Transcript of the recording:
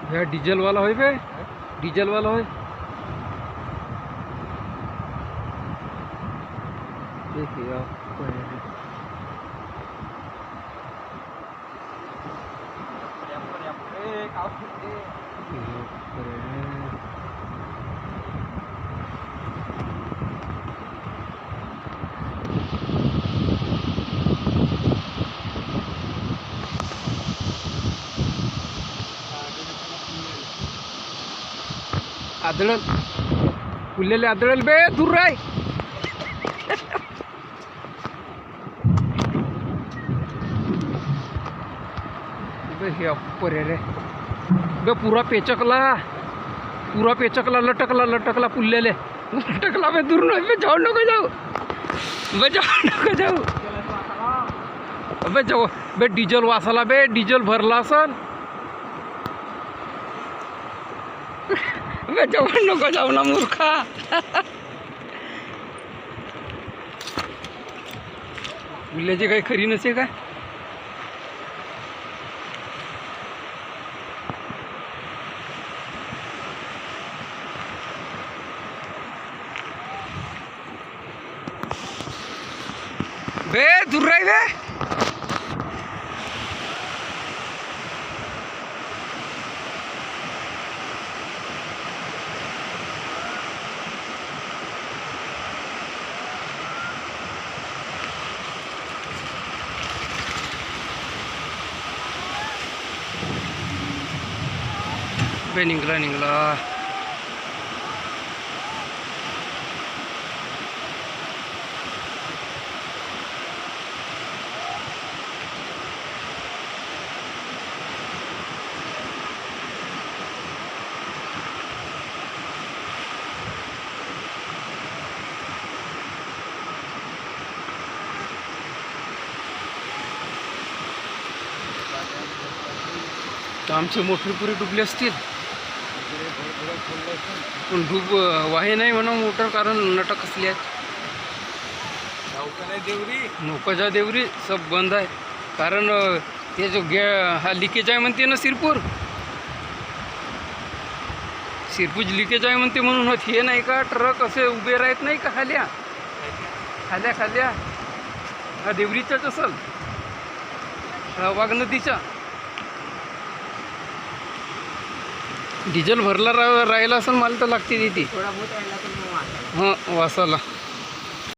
ह्या डिझेल वाला होय बे, डिझेल वाला होय. आदळल फुललेले आदळल बे, दूर राय. हे अप्पर रे बे, पुरा पेचकला लटकला फुललेले लटकला बे. दूर नाही बे, जाऊ नको जाऊ बे, जाऊ नको जाऊ बे. जाऊ बे, डिझेल वासाला बे, डिझेल भरला असल बे. जाऊ नको जाऊ ना मूर्खा. फुल्याची काही खरी नसे का. बे दूर राही बे. बे निघला. तर आमचे मोटर पुरे डुबले असतील, पण डूब वाहे नाही म्हणा मोटर, कारण नटक असली आहेत. नौकाच्या देवरी सब बंद आहे, कारण ते जो हा लिकेज आहे म्हणते ना, सिरपूर लिकेज आहे म्हणते, म्हणून हे नाही का ट्रक असे उभे राहत नाही का खाल्या हा देवरीचाच असल, वाघ नदीच्या. डिझेल भरला राहिला असेल मला तर लागते तिथे. हां वासाला.